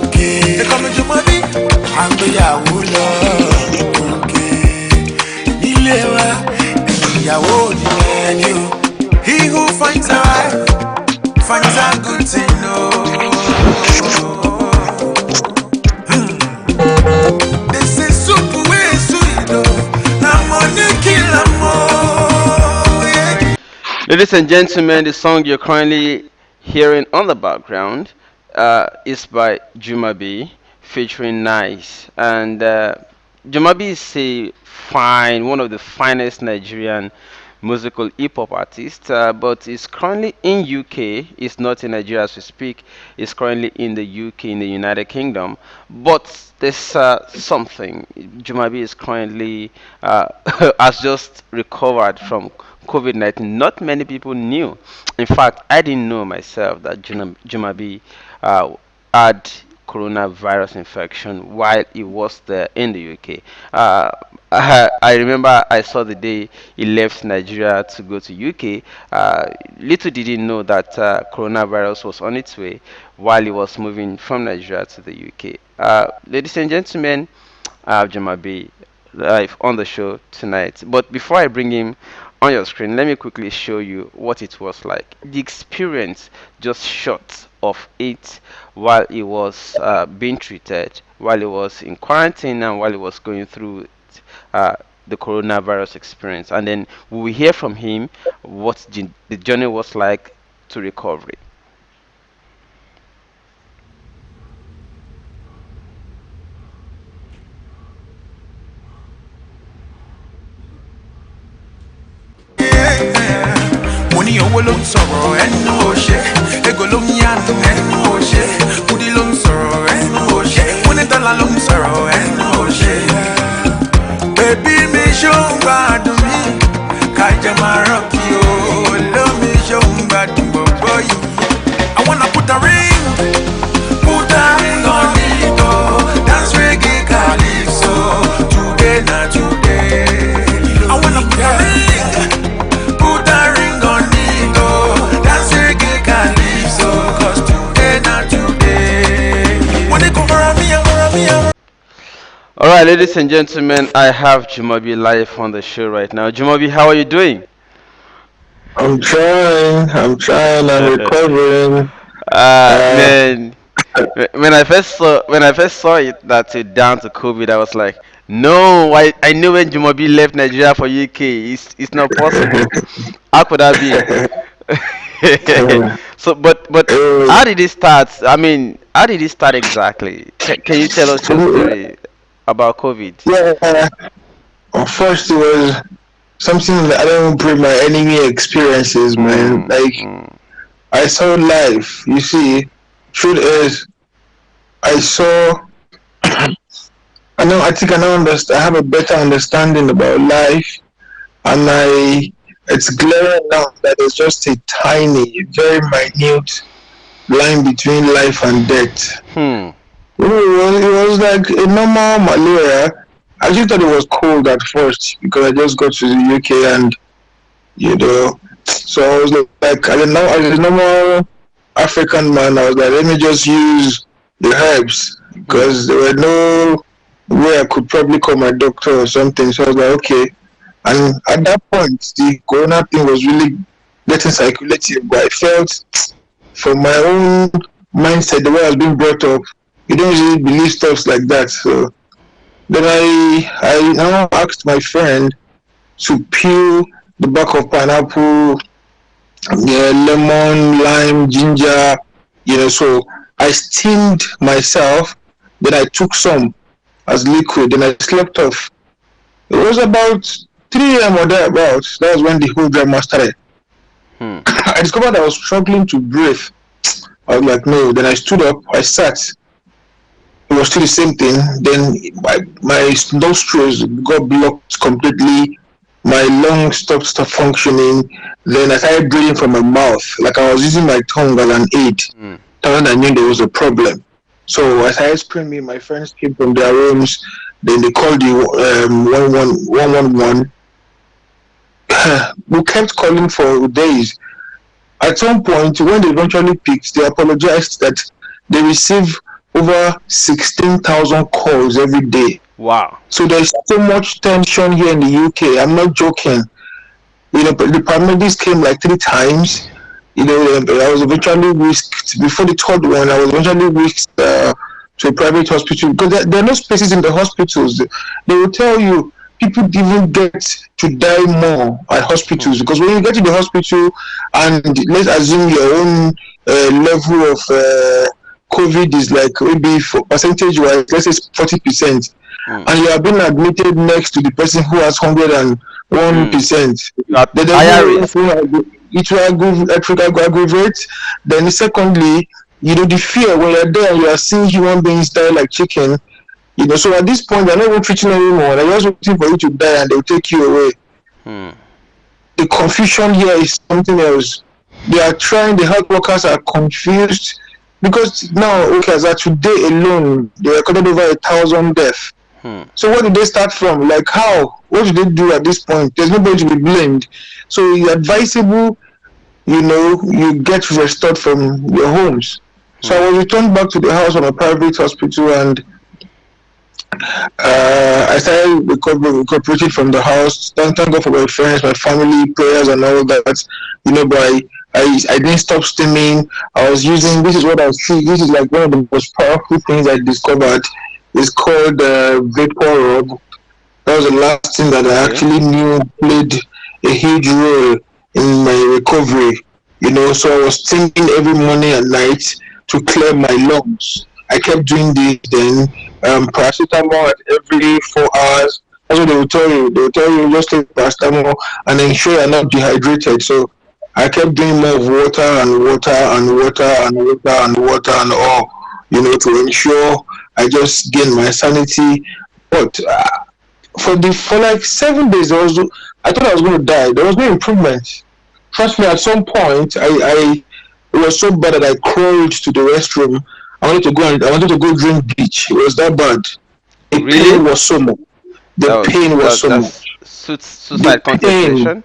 Okay. They call me Jumabee. I'm the Yahoo. Okay. Nilewa. Yahoo. He who finds a wife finds a good thing. No. This is super way sweet. Now money kill a more. Ladies and gentlemen, the song you're currently hearing on the background is by Jumabee featuring Nice. And Jumabee is one of the finest Nigerian musical hip hop artists, but is currently in UK. It's not in Nigeria as we speak. It's currently in the UK, in the United Kingdom. But there's something. Jumabee is currently has just recovered from COVID-19. Not many people knew. In fact, I didn't know myself that Jumabee had coronavirus infection while he was there in the UK. I remember I saw the day he left Nigeria to go to UK. Little did he know that coronavirus was on its way while he was moving from Nigeria to the UK. Ladies and gentlemen, I have Jumabee live on the show tonight. But before I bring him on your screen, let me quickly show you what it was like. The experience just short of it while he was being treated, while he was in quarantine, and while he was going through uh, the coronavirus experience. And then we will hear from him what the journey was like to recovery. Money owó ló ń sọ̀rọ̀ ẹnu òṣè ego ló ń yanu ẹnu òṣè kudi ló ń sọ̀rọ̀ ẹnu òṣè money dọ́là ló ń sọ̀rọ̀ ẹnu òṣè. Bébí mi ṣó ń gbádùn mi kájẹ máa rọ́ọ̀kì o lómi ṣó ń gbádùn gbogbo yìí. I wanna put a ring on it oh, dance reggae calypso today na today. I wanna put a ring. All right, ladies and gentlemen, I have Jumabee live on the show right now. Jumabee, how are you doing? I'm recovering. Uh, Man, when I first saw it that it down to COVID, I was like, no, I knew when Jumabee left Nigeria for UK, it's not possible. How could that be? So, but uh, how did it start? I mean, how did it start exactly? Can you tell us your so, story about COVID? yeah, first it was something that I don't bring my enemy experiences, man. Mm, Like, mm, I saw life. You see, truth is, I saw. I think I now understand. I have a better understanding about life, and it's glaring now that there's just a tiny, very minute line between life and death. hmm. It was like a normal malaria. I actually thought it was cold at first because I just got to the UK and you know, so I was like, I don't know, as a normal African man, I was like, let me just use the herbs Hmm. because there were no way I could probably call my doctor or something. So I was like, okay. And at that point, the corona thing was really getting circulated, but I felt from my own mindset, the way I was being brought up, you don't usually believe stuff like that. So then I now asked my friend to peel the back of pineapple, yeah, lemon, lime, ginger, so I steamed myself, then I took some as liquid, then I slept off. It was about 3 a.m. or thereabouts. That was when the whole drama started. Hmm. I discovered I was struggling to breathe. I was like, no. Then I stood up, I sat. It was still the same thing. Then my nostrils got blocked completely. My lungs stopped functioning. Then I started breathing from my mouth, like I was using my tongue as an aid. Hmm. That's when I knew there was a problem. So as I screaming, my friends came from their rooms. Then they called the 111. We kept calling for days. At some point, when they eventually picked, they apologized that they receive over 16,000 calls every day. Wow. So there's so much tension here in the UK. I'm not joking. The paramedics came like 3 times. I was eventually whisked before the third one. I was eventually whisked to a private hospital because there are no spaces in the hospitals. They will tell you people even get to die more at hospitals because when you get to the hospital and let's assume your own level of COVID is like maybe for percentage wise, let's say 40%, and you are being admitted next to the person who has 101%. You are Then higher risk. it will aggravate. Then secondly, the fear when you're there and you are seeing human beings die like chicken. So at this point they're not even treating anymore. They're just waiting for you to die and they'll take you away. The confusion here is something else. They are trying. The health workers are confused because now, okay, as of today alone, they recorded over 1,000 deaths. So where did they start from? Like how? What did they do at this point? There's nobody to be blamed. So it's advisable, you get restored from your homes. So I was returned back to the house from a private hospital, and I started recuperating from the house. Thank God for my friends, my family, prayers, and all that. But I didn't stop stimming. I was using. This is what I see. This is like one of the most powerful things I discovered. It's called vapor rub. That was the last thing that I actually knew played a huge role in my recovery. So I was thinking every morning and night to clear my lungs. I kept doing this then. Paracetamol at every 4 hours. That's what they will tell you. They will tell you just take paracetamol and ensure you're not dehydrated. So I kept doing more of water and water and water and water and water and all, to ensure I just gain my sanity. But for like 7 days, I thought I was going to die. There was no improvement. Trust me, at some point, it was so bad that I crawled to the restroom. I wanted to go drink bleach. It was that bad. The pain was so much. Pain was so much. Suicide contemplation?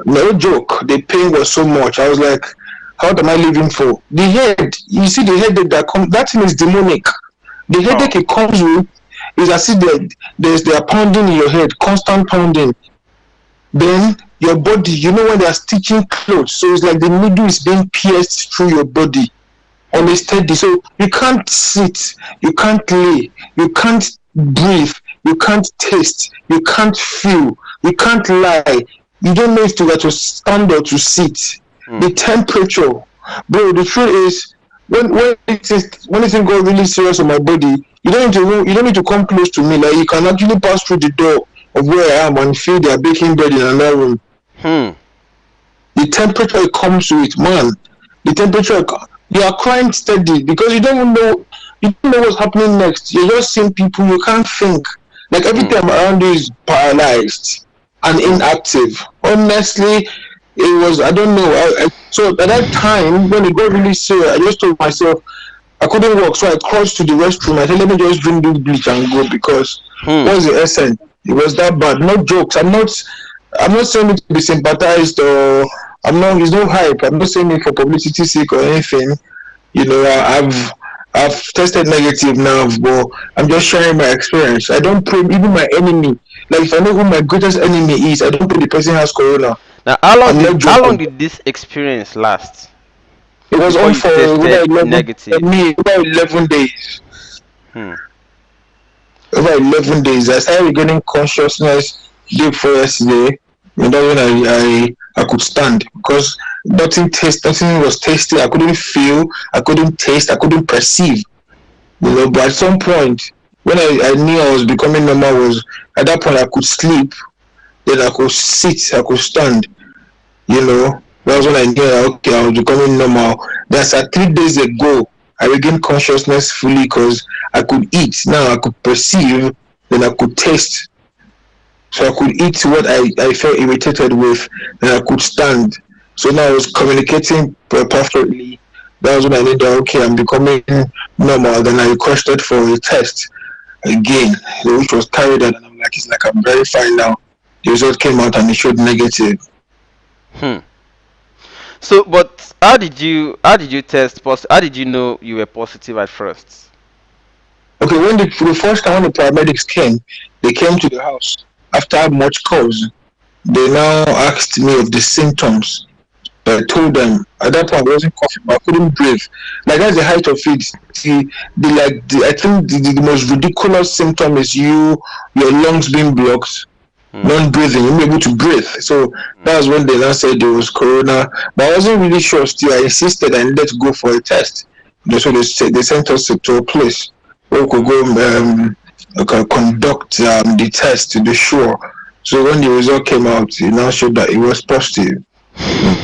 No joke. The pain was so much. I was like, how am I living for? The head, you see the headache that thing is demonic. The headache it comes with is as if they are pounding in your head, constant pounding. Then your body, when they are stitching clothes, so it's like the needle is being pierced through your body on a steady. So you can't sit, you can't lay, you can't breathe, you can't taste, you can't feel, you can't lie. You don't know if you are to stand or to sit. The temperature, bro. The truth is, when anything got really serious on my body, you don't need to come close to me. Like you can actually pass through the door of where I am and feel they are baking bread in another room. The temperature it comes with, man. The temperature, you are crying steady because you don't know what's happening next. You're just seeing people, you can't think. Like everything around you is paralyzed and inactive. Honestly, it was, I don't know. So at that time, when it got really serious, I just told myself I couldn't walk. So I crossed to the restroom. I said, let me just drink this bleach and go because what's the essence? It was that bad. No jokes. I'm not saying it to be sympathized or it's no hype. I'm not saying it for publicity sake or anything. I've tested negative now, but I'm just sharing my experience. I don't pray even my enemy. Like if I know who my greatest enemy is, I don't pray the person has corona. Now, how long did this experience last? It was on for over negative. Over 11 days. Over 11 days. I started regaining consciousness day before yesterday. And that's when I could stand because nothing was tasty. I couldn't feel, I couldn't taste, I couldn't perceive. But at some point, when I knew I was becoming normal, was at that point I could sleep, then I could sit, I could stand. That was when I knew okay, I was becoming normal. That's 3 days ago. I regained consciousness fully because I could eat. Now I could perceive, then I could taste. So I could eat what I felt irritated with, and I could stand. So now I was communicating perfectly. That was when I knew that okay, I'm becoming normal. Then I requested for a test again, which was carried out, and I'm like, it's like I'm very fine now. The result came out and it showed negative. So, but how did you test positive? How did you know you were positive at first? Okay, when the first time when the paramedics came, they came to the house. After much calls, they now asked me of the symptoms. So I told them at that point I wasn't coughing, but I couldn't breathe. Like that's the height of it. I think the most ridiculous symptom is your lungs being blocked, Hmm. non-breathing, you're not able to breathe. So Hmm. that was when they now said there was corona. But I wasn't really sure still. I insisted I needed to go for a test. So they said they sent us to a place where we could Hmm. go conduct the test to the shore. So when the result came out, it now showed that it was positive.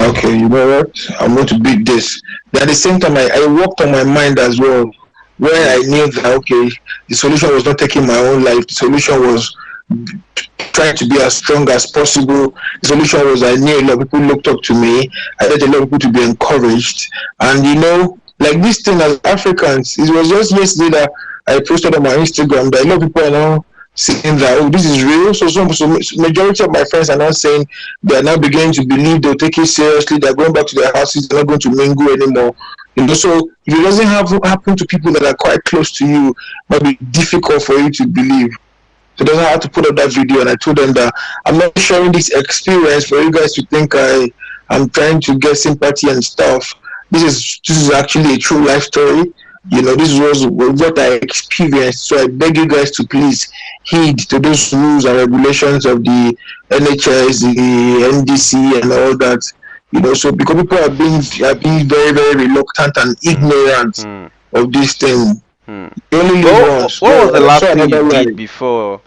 Okay, you know what? I'm going to beat this. But at the same time, I worked on my mind as well, where I Hmm. knew that okay, the solution was not taking my own life. The solution was trying to be as strong as possible. The solution was I knew a lot of people looked up to me. I had a lot of people to be encouraged. And like this thing as Africans, it was just yesterday that I posted on my Instagram that a lot of people are now saying that this is real. So majority of my friends are now saying they are now beginning to believe they'll take it seriously. They're going back to their houses. They're not going to mingle anymore. So if it doesn't happen to people that are quite close to you, it might be difficult for you to believe. So that's how I had to put up that video, and I told them that I'm not sharing this experience for you guys to think I'm trying to get sympathy and stuff. This is actually a true life story. This was what I experienced. So I beg you guys to please heed to those rules and regulations of the NHS, the NDC, and all that. So because people are being very very reluctant and Hmm. ignorant Hmm. of this thing. Hmm. You only live But once. what was the Go last also thing you another did life. before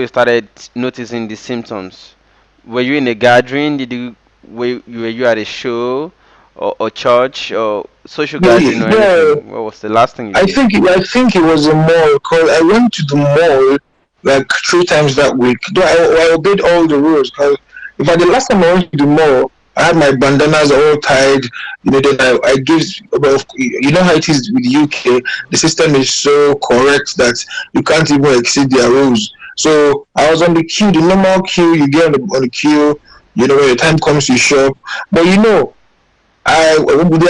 you started noticing the symptoms? Were you in a gathering? Were you at a show or church or social Yeah, gathering or yeah. anything? What was the last thing you I did? think I think it was a mall because I went to the mall like 3 times that week. Though I obeyed all the rules. Because if I the last time I went to the mall, I had my bandanas all tied. Then I give. Well, you know how it is with UK. The system is so correct that you can't even exceed their rules. So I was on the queue, the normal queue. You get on the queue. When the time comes to shop. But the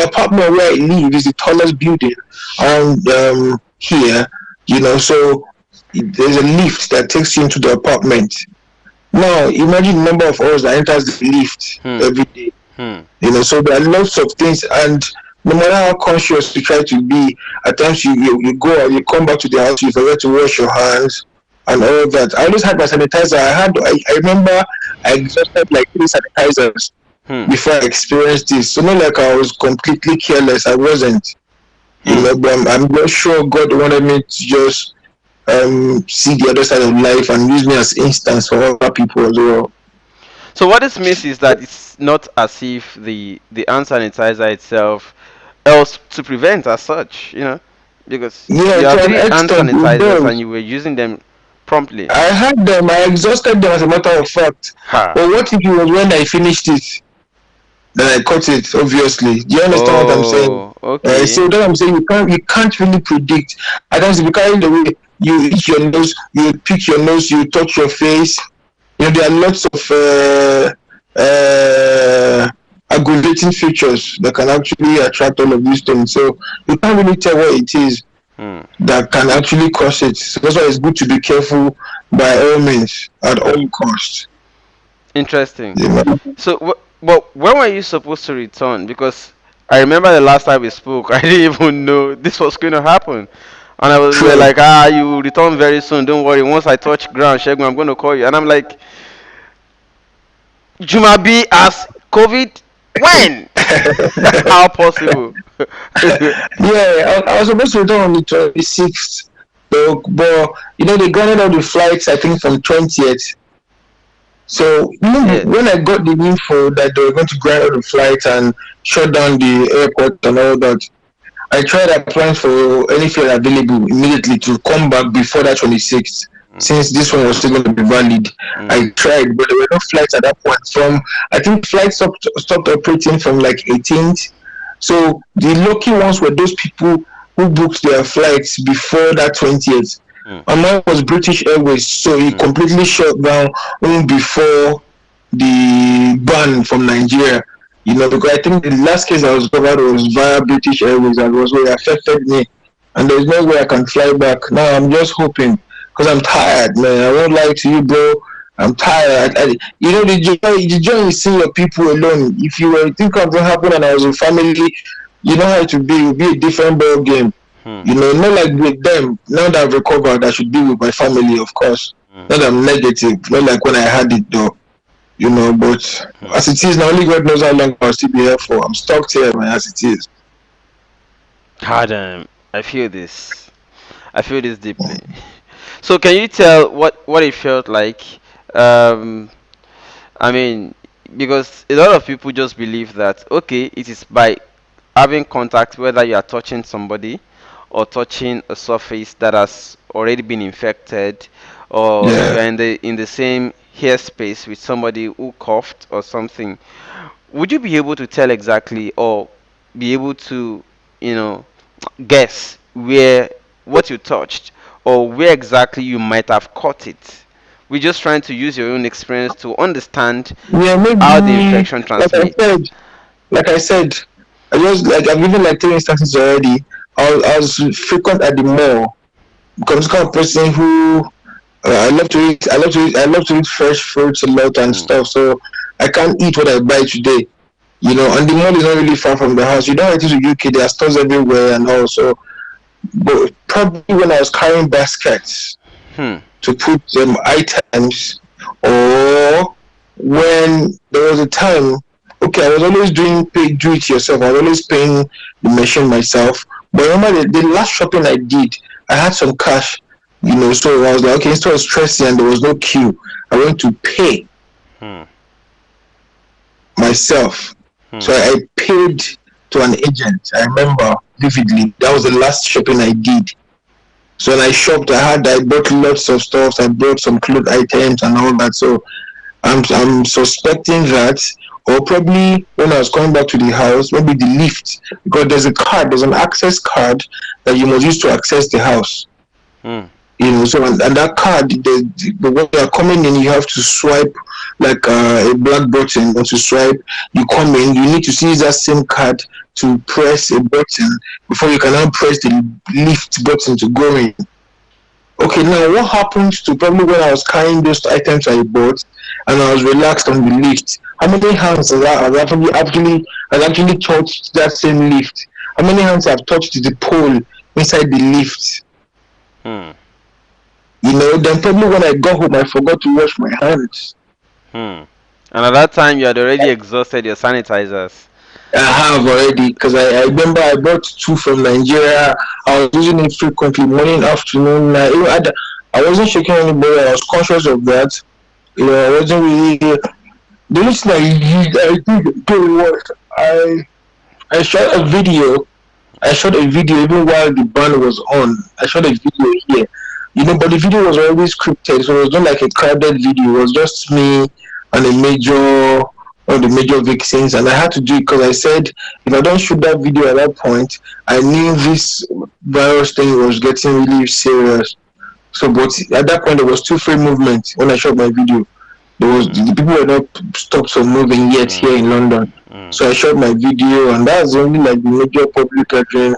apartment where I live is the tallest building around here. So there's a lift that takes you into the apartment. Now imagine the number of hours that enters the lift Hmm. every day. Hmm. So there are lots of things, and no matter how conscious you try to be, at times you go and you come back to the house, you forget to wash your hands and all that. I always had my sanitizer. I remember I exhausted like 3 sanitizers Hmm. before I experienced this. So not like I was completely careless. I wasn't. Hmm. But I'm not sure God wanted me to just see the other side of life and use me as instance for other people as well. So what this means is that it's not as if the hand sanitizer itself else to prevent as such, because Yeah, you to have an three hand extent it sanitizers and does. you were using them promptly. I had them, I exhausted them as a matter of fact. Ha. But what if it was when I finished it? Then I cut it, obviously. Do you understand what I'm saying? Oh, okay. So that I'm saying you can't really predict. At times if you carry the way you eat your nose, you pick your nose, you touch your face. There are lots of aggravating features that can actually attract all of these things. So you can't really tell what it is Hmm. that can actually cause it. So that's why it's good to be careful by all means at all costs. Interesting. You know? So, but when were you supposed to return? Because I remember the last time we spoke, I didn't even know this was going to happen. And we were True. like, you will return very soon. Don't worry. Once I touch ground, Shegun, I'm going to call you. And I'm like, Jumabee has COVID? When? How possible? Yeah, I was supposed to return on the 26th, but they granted all the flights I think from 20th. So Yeah. when I got the info that they were going to grant all the flights and shut down the airport and all that, I tried applying for any flight available immediately to come back before that 26th. Mm, Since this one was still going to be valid, I mm, tried, but there were no flights at that point. I think flights stopped operating from like 18th. So the lucky ones were those people who booked their flights before that 20th. mm, And mine was British Airways, so it mm, completely shut down even before the ban from Nigeria. Because I think the last case I was covered was via British Airways, and was where it affected me. And there's no way I can fly back. Now I'm just hoping, because I'm tired, man. I won't lie to you, bro. I'm tired. The joy is seeing your people alone. If you were to think of what happened and I was a family, you know how it would be. It would be a different ball game. Hmm. Not like with them. Now that I've recovered, I should be with my family, of course. Hmm. Not that I'm negative. Not like when I had it, though. But Hmm. as it is now, only God knows how long I'll still be here for. I'm stuck here, man, as it is. God, I feel this. I feel this deeply. So, can you tell what it felt like? Um, I mean, because a lot of people just believe that okay, it is by having contact, whether you are touching somebody or touching a surface that has already been infected, or you Yeah. are in the same airspace with somebody who coughed or something. Would you be able to tell exactly, or be able to, you know, guess where what you touched, or where exactly you might have caught it? We're just trying to use your own experience to understand Yeah, how the maybe, infection like I transmits. said, like I said, I've given like 3 instances already. I was frequent at the mall because I'm the kind of person who I love to eat fresh fruits a lot and Hmm. stuff. So I can't eat what I buy today. And the mall is not really far from the house. You know, it is in UK. There are stores everywhere and all. So, but probably when I was carrying baskets Hmm. to put items, or when there was a time, okay, I was always do it yourself. I was always paying the machine myself. But remember the last shopping I did, I had some cash, so I was like, okay, instead of stressing and there was no queue, I went to pay Hmm. myself. So Hmm. I paid to an agent. I remember vividly. That was the last shopping I did. So when I shopped, I bought lots of stuff. I bought some clothes items and all that. So I'm suspecting that, or probably when I was coming back to the house, maybe the lift, because there's an access card that you must use to access the house. Hmm. So and that card, when you are coming in, you have to swipe like a black button. Once you swipe, you come in. You need to see that same card to press a button before you can now press the lift button to go in. Okay, now what happened to probably when I was carrying those items I bought and I was relaxed on the lift? How many hands has actually touched that same lift? How many hands have touched the pole inside the lift? Hmm. Then probably when I got home I forgot to wash my hands. Hmm. And at that time, you had already exhausted your sanitizers. I have already because I remember I bought two from Nigeria. I was using it frequently, morning, afternoon, night. I wasn't shaking anybody. I was conscious of that. I wasn't really. The only thing I did was I shot a video. I shot a video even while the band was on. I shot a video here. But the video was always scripted, so it was not like a crowded video. It was just me and one of the major vixens, and I had to do it because I said if I don't shoot that video at that point, I knew this virus thing was getting really serious. So, but at that point, there was two free movement when I shot my video. Hmm. The people were not stopped from moving yet here in Hmm. London. Hmm. So I shot my video, and that's only like the major public gathering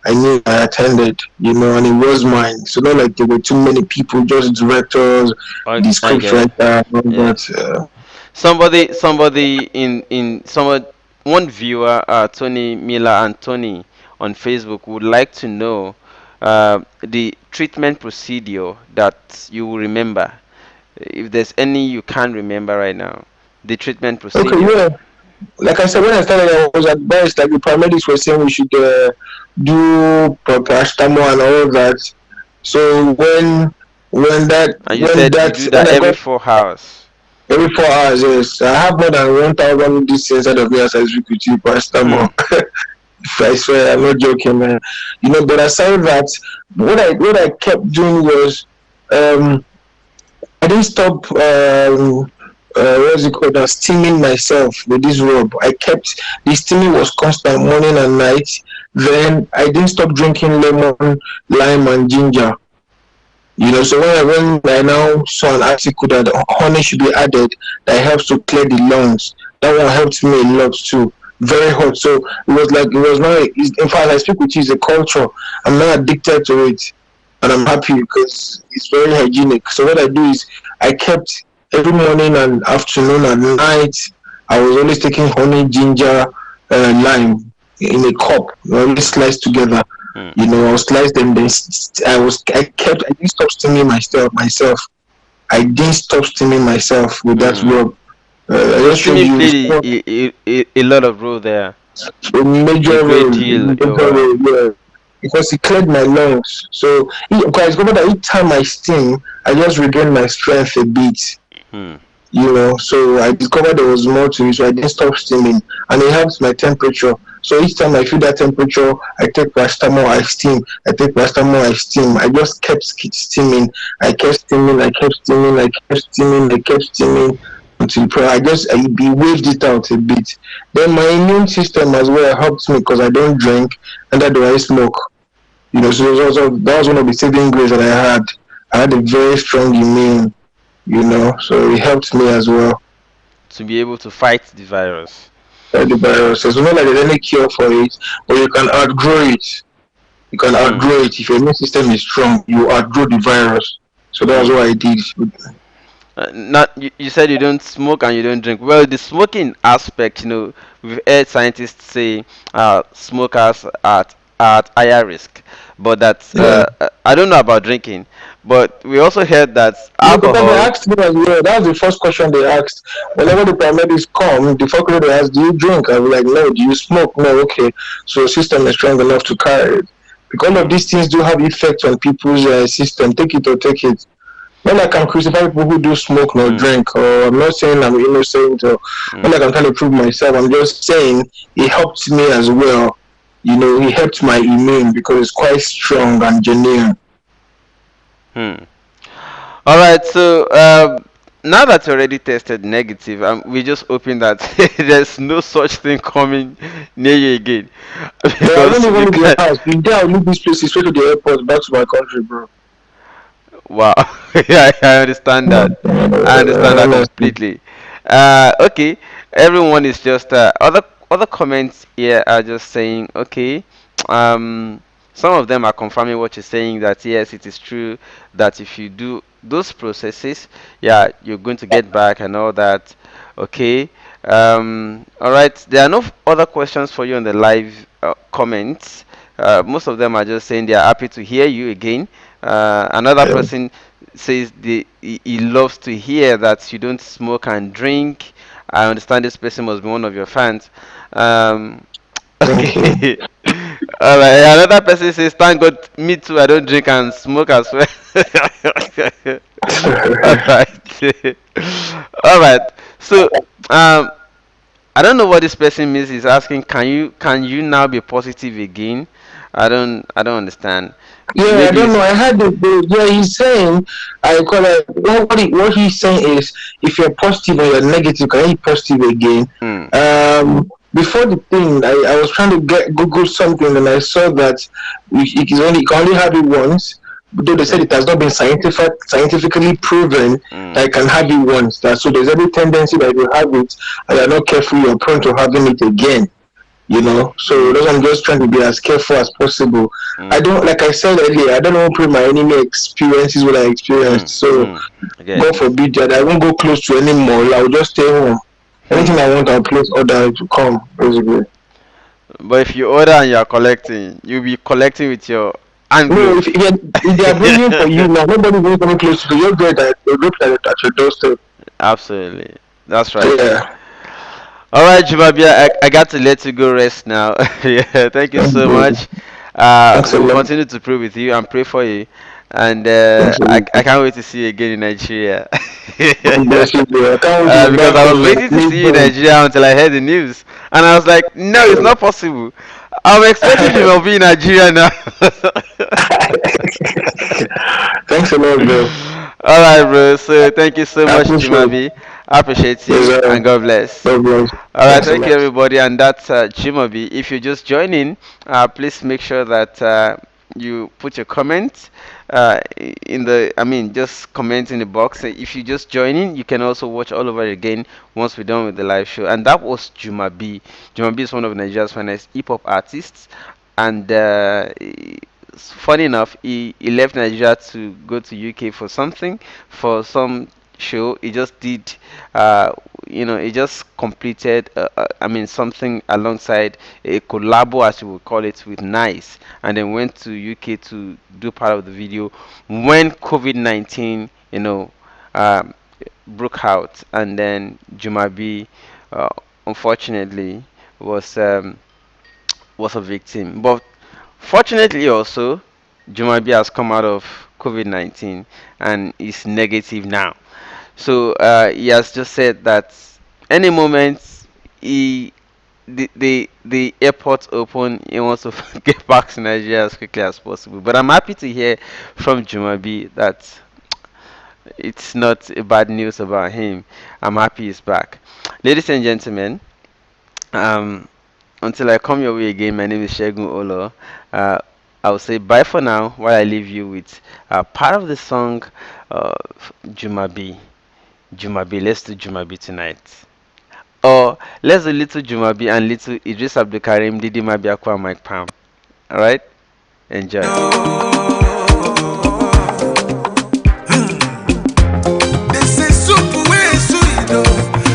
I knew I attended, and it was mine. So not like there were too many people, just directors, the I script get it. writer, and all Yeah. that. Somebody in someone one viewer, Tony Miller and Tony on Facebook would like to know the treatment procedure that you will remember. If there's any you can't remember right now, the treatment Okay, procedure. yeah. Like I said, when I started, I was advised like the paramedics were saying we should do paracetamol and all that. So And you said you do when that I every got 4 hours. every 4 hours, yes, I have more than 1,000 this inside of me as I speak with you, Hmm. paracetamol. I swear, I'm not joking, man. But aside that, what I kept doing was um I didn't stop what's it called steaming myself with this robe. The steaming was constant morning and night. Then I didn't stop drinking lemon, lime and ginger. So when I now saw an article that honey should be added that helps to clear the lungs, That one helped me a lot too. Very hot. So it was like it was not. In fact, I speak with you. It's a culture. I'm not addicted to it, and I'm happy because it's very hygienic. So what I do is I kept every morning and afternoon and night. I was always taking honey, ginger, lime in a cup. Always sliced together. Hmm. I was sliced them. Then I didn't stop steaming myself. I didn't stop steaming myself with that Hmm. rub. I So just showed steaming you played a lot of role there, a a major great role, deal. yeah, because it cleared my lungs. So, because I discovered that each time I steam, I just regain my strength a bit. Hmm. So I discovered there was more to it, so I didn't stop steaming, and it helps my temperature. So each time I feel that temperature, I take paracetamol, I steam. I take paracetamol, I steam. I just kept steaming. I kept steaming. I kept steaming. I kept steaming. I kept steaming until I be waved it out a bit. Then my immune system as well helped me because I don't drink and I don't smoke. So that was one of the saving grace that I had. I had a very strong immune. So it helped me as well. To be able to fight the virus. The virus. It's not like there's any cure for it, but you can outgrow it. You can Hmm. outgrow it. If your immune system is strong, you outgrow the virus. So that's Hmm. what I did. Not you said you don't smoke and you don't drink. Well, the smoking aspect, we've heard scientists say smokers are at higher risk, but that's Yeah. I don't know about drinking, but we also heard that Yeah, because they alcohol. asked me as well. That was the first question they asked. Whenever the paramedics come, the first question they ask, "Do you drink?" I was like, "No." "Do you smoke?" "No." "Okay." So the system is strong enough to carry it. Because all of Hmm. these things do have effect on people's system. Take it or take it. Not like I'm crucifying people who do smoke nor Hmm. drink, or I'm not saying I'm innocent, or not Hmm. like I'm trying to prove myself. I'm just saying it helped me as well. It helped my immune because it's quite strong and genuine. Hmm. All right, so now that you already tested negative, we're just hoping that there's no such thing coming near you again, But I don't because even you leave the can. house. The day I leave this place is straight to the airport, back to my country, bro. Wow, yeah, I understand that. I understand that Honestly. completely. Okay, everyone is just other comments here are just saying okay. Um, some of them are confirming what you're saying, that yes, it is true that if you do those processes, yeah, you're going to get back and all that. Okay. All right. There are no other questions for you on the live comments. Most of them are just saying they are happy to hear you again. Another person says he loves to hear that you don't smoke and drink. I understand this person must be one of your fans. Um, okay. All right. Another person says, "Thank God, me too. I don't drink and smoke as well." All right. All right. So, um, I don't know what this person means. He's asking, can you now be positive again? I don't understand. Yeah, I Maybe don't know. it's. I had yeah, he's saying, I call it, what he's saying is, if you're positive or you're negative, can you be positive again? Hmm. Before the thing, I was trying to Google something and I saw that you can only have it once. Though they said Okay. it has not been scientifically proven Hmm. that you can have it once. So there's every tendency that if you have it and you're not careful, you're prone to having it again. So Hmm. that's why I'm just trying to be as careful as possible. I Hmm. don't, like I said earlier, I don't want to put my enemy experiences what I Hmm. experienced. So Hmm. I get God it. forbid that I won't go close to any mall. I'll just stay home. Hmm. Anything I want, I'll place order to come. Basically, But if you order and you are collecting, you'll be collecting with your hand no. glove. If they are bringing for you now, nobody will coming close to you. You're good at drop at your doorstep. Absolutely. That's right. Yeah. All right, Jumabia, I got to let you go rest now. Yeah, thank you Thank so you. much. Thanks a We'll lot. continue to pray with you and pray for you. And Thanks a I lot. can't wait to see you again in Nigeria. God bless you, bro. I can't wait to be Because back I was home. Like, waiting to me see you in home. Nigeria until I heard the news. And I was like, no, it's not possible. I'm expecting you to be in Nigeria now. Thanks a lot, bro. All right, bro. So thank you so I much, appreciate it. Jumabi. I appreciate Yes, you and God bless. God bless. All right, Thanks a thank you, lot. everybody. And that's Jumabi. If you're just joining, please make sure that you put your comment in the, I mean, just comment in the box. If you just join in, you can also watch all over again once we're done with the live show. And that was Jumabee. Jumabee is one of Nigeria's finest hip hop artists, and funny enough, he left Nigeria to go to UK for something, for some show. He just did, he just completed, I mean, something alongside a collabo, as you would call it, with Nice, and then went to UK to do part of the video when COVID-19, um, broke out, and then Jumabee, uh, unfortunately, was um, was a victim. But fortunately, also, Jumabee has come out of COVID-19 and is negative now. So he has just said that any moment he the airport open, he wants to get back to Nigeria as quickly as possible. But I'm happy to hear from Jumabee that it's not a bad news about him. I'm happy he's back. Ladies and gentlemen, um, until I come your way again, my name is Shegun Olo. Uh, I'll say bye for now while I leave you with part of the song Jumabee. Jumabee, let's do Jumabee tonight. Or let's do little Jumabee and little Idris Abdulkarim, Didi Mabiakwa, Mike Pam. Alright? Enjoy. This is super way sweet, oh.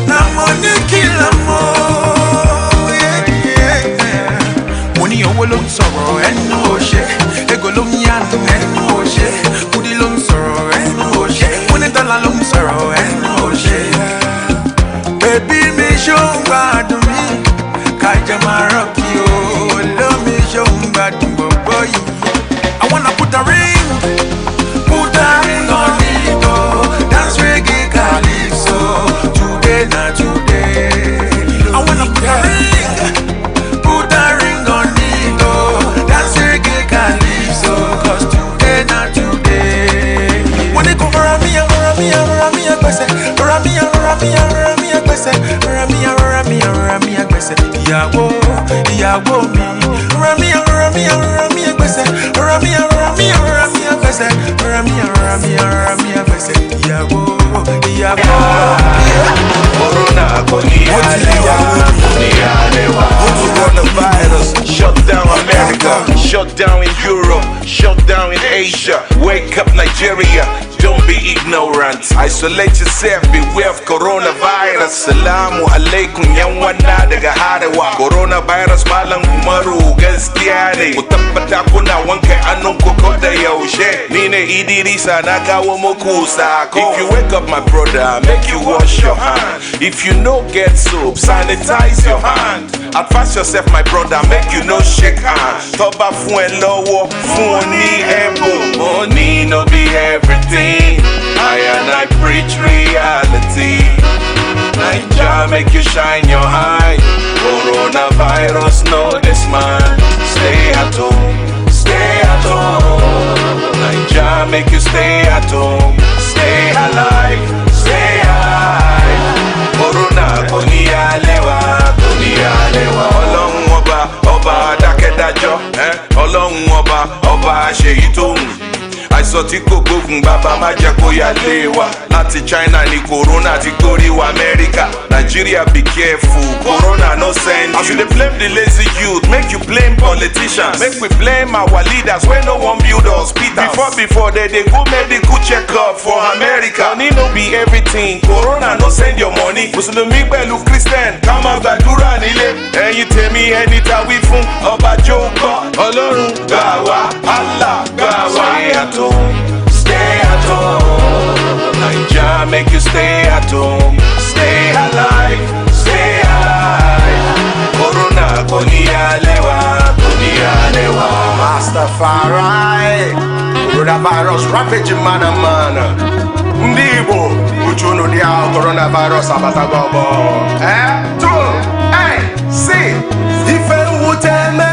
Now money kill 'em all. Yeah, yeah. Money you will look sorrow and no shit. Ego look yan and no shit. Put it long sorrow and no shit. Money dollar long sorrow and no shit. Baby, me show bad to me. Kaja Maraki, oh, love me show bad to boy. I wanna put a ring on it, oh. Dance reggae calypso. Today, not today. I wanna put a ring on it, oh. Dance reggae calypso. 'Cause today, not today. When they come around me, I gbese. Around me, I gbese. Around me, I gbese. Ìyàwó mi. Around me, I gbese. Around me, I gbese. Around me, I gbese. Ìyàwó. Corona, coronavirus, shut down America, shut down in Europe, shut down in Asia. Wake up Nigeria, don't be ignorant. Isolate yourself, beware of coronavirus. Salamu alaikum yan wana daga Harewa. Coronavirus malam Umaru gaskiya ne. Ku tabbata kuna wanke hannunku ko da yaushe. Ni ne Idrisa na kawo muku sako. If you wake up my brother, make you wash your hand. If you no get soap, sanitize your hand. Advance yourself my brother, make you no shake hand. Toba fún ẹ lọ́wọ́, fún ọ ní ẹ̀bùn. Money no be everything. I preach reality. Naija make you shine your eye. Coronavirus know this man. Stay at home, stay at home. Naija make you stay at home. Stay alive, stay alive. Corona kò ní àlewà, kò ní àlewà. Ọlọ́run ọba dákẹ́dájọ́, Ọlọ́run ọba ṣèyí tó wù. Àìsàn tí kò gbógun bàbá má jẹ́ kó yà lé wa. Láti China ni corona ti gorí wa Amẹ́ríkà. Nigeria be careful, corona no send you. As you dey blame the lazy youth, make you blame politicians. Make we blame our leaders wey no wan build hospitals. Before they go medical check up for America. Money no be everything, corona no send your money. Mùsùlùmí pẹ̀lú Christian, ká máa gbàdúrà nílé. Ẹ̀yin tèmi ẹni tá wí fún ọba jókòó. Ọlọ́run gbà wá, Allah gbà wá. Stay at home. Naija make you stay at home. Stay alive, stay alive. Corona kò ní àlewà, kò ní àlewà. Rastafari, coronavirus ravaging mana. Ndị Igbo, uchu unu dị ahụ coronavirus abatago ọgbọ. True, hey, see, ife mwute me.